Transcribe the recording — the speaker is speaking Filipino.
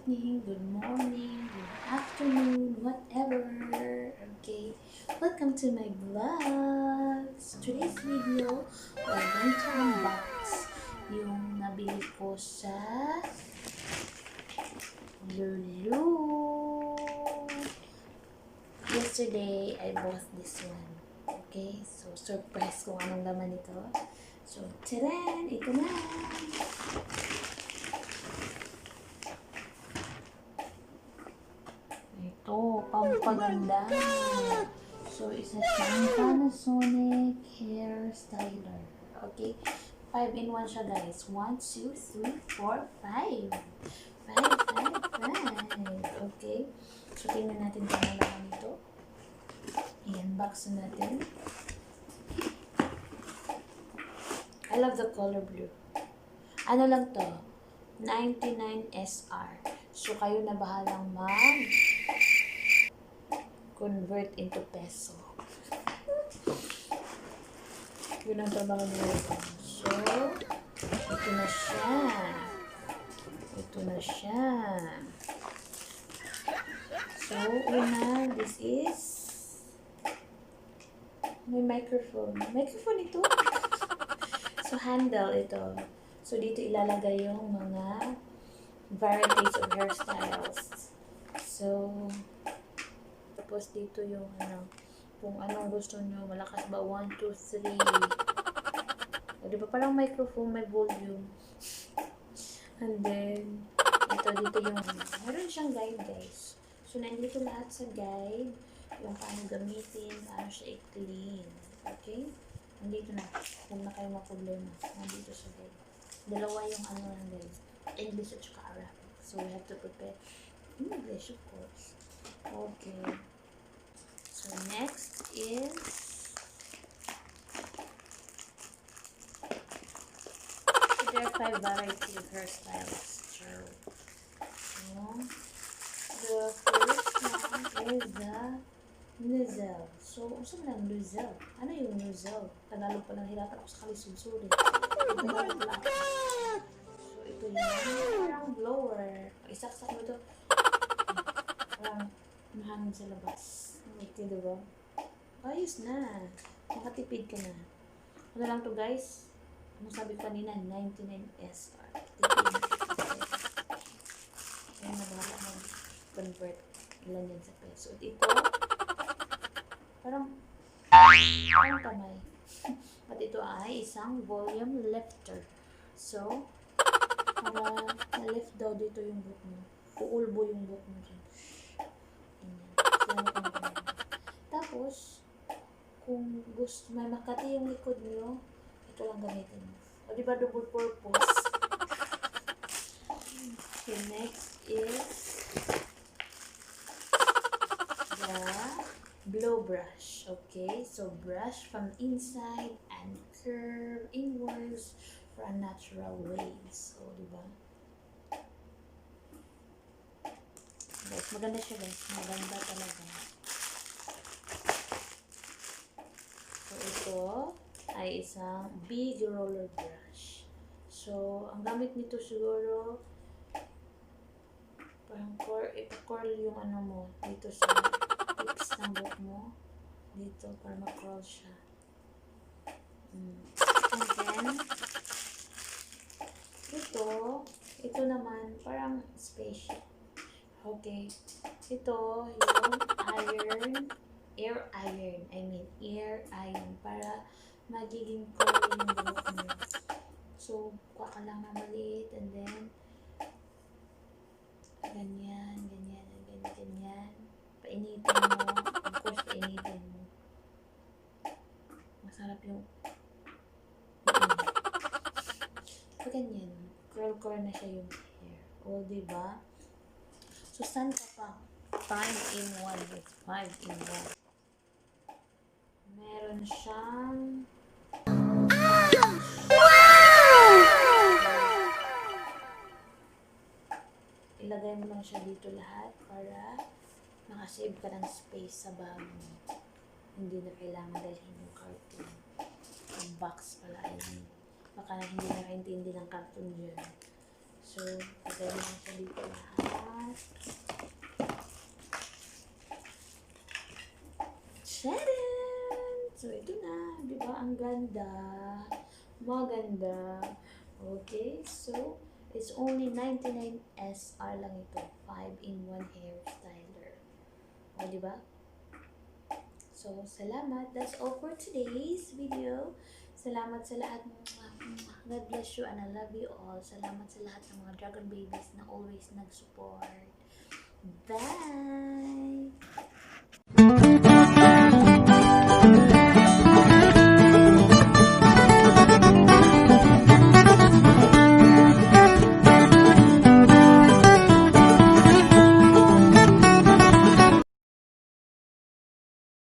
evening, good morning, good afternoon, whatever. Okay, welcome to my vlogs. Today's video, we're going to unbox yung nabili ko sa Lulu. Yesterday, I bought this one. Okay, so surprise kung anong laman ito. So, taran! Ito na! Ito, pampaganda. So, isa siyang Panasonic Hair Styler. Okay? 5-in-1 siya, guys. 1, 2, 3, 4, 5. 5. Okay? So, tingnan natin kung ano lang ito. I-unbox natin. I love the color blue. Ano lang to? 99 SR. So, kayo na bahalang convert into peso. Yun ang trabaho nito. So, ito na siya. Ito na siya. So, una, this is may microphone. Microphone ito? So, handle ito. So, dito ilalagay yung mga varieties of hairstyles. So, tapos dito yung kung anong gusto nyo, malakas ba? 1, 2, 3. O, diba parang microphone, may volume. And then, dito yung, meron siyang guide, guys. So, nandito lahat sa guide, yung paano gamitin, paano siya i-clean. Okay? Nandito na. Huwag na kayo maproblema. Nandito siya, guys. Dalawa yung lang, guys. English at saka Arabic. So, we have to prepare English, of course. Okay. So, next is there are 5 varieties of hairstyles. So, the first one is the nozzle. So, saan lang nozzle? Ano yung nozzle? Tagalog pa lang hirap ako sa kalisubsuri. Tagalog lang. So, ito yung parang blower. Isaksak mo ito. Parang mahangin sa labas. Okay, diba? Ayos na. Makatipid ka na. Ano lang to, guys? Ano sabi ko kanina? 99 SR. Tipid. Kaya nabahala mag-convert. Ilan yan sa peso. At ito, parang kamay. At ito ay isang volume lifter. So, para na-lift daw dito yung buhok mo. Uulbo yung buhok mo dyan. Tapos, kung gusto may makati yung likod nyo, ito lang gamitin mo. O diba double purpose? Okay, next is the blow brush. Okay, so brush from inside and curve inwards for a natural waves. So, diba? Guys, maganda siya, guys. Maganda talaga. So, ito ay isang big roller brush. So, ang gamit nito siguro parang ipa-curl yung mo dito sa tips ng buhok mo. Dito, para ma-curl siya. And then, ito naman, parang spaceship. Okay. Ito, yung air iron, para magiging curly yung buhok mo. So, kuha ka lang na maliit, and then, ganyan. Painitin mo. Of course, painitin mo. Masarap yung so, ganyan. Curl na siya yung hair. O, diba? So, saan ka pa? 5-in-1 with 5-in-1. Meron siyang ilagay mo lang siya dito lahat para makasave ka ng space sa bag mo. Hindi na kailangan dalhin yung carton. Ang box pala ay baka hindi nakaintindi ng carton dyan. So, ilagay mo lang siya dito lahat. Tcharam! So, ito na. Di ba? Ang ganda. Maganda. Okay, so, it's only 99 SR lang ito. 5-in-1 hair styler. O, di ba? So, salamat. That's all for today's video. Salamat sa lahat. God bless you and I love you all. Salamat sa lahat ng mga dragon babies na always nag-support. Bye!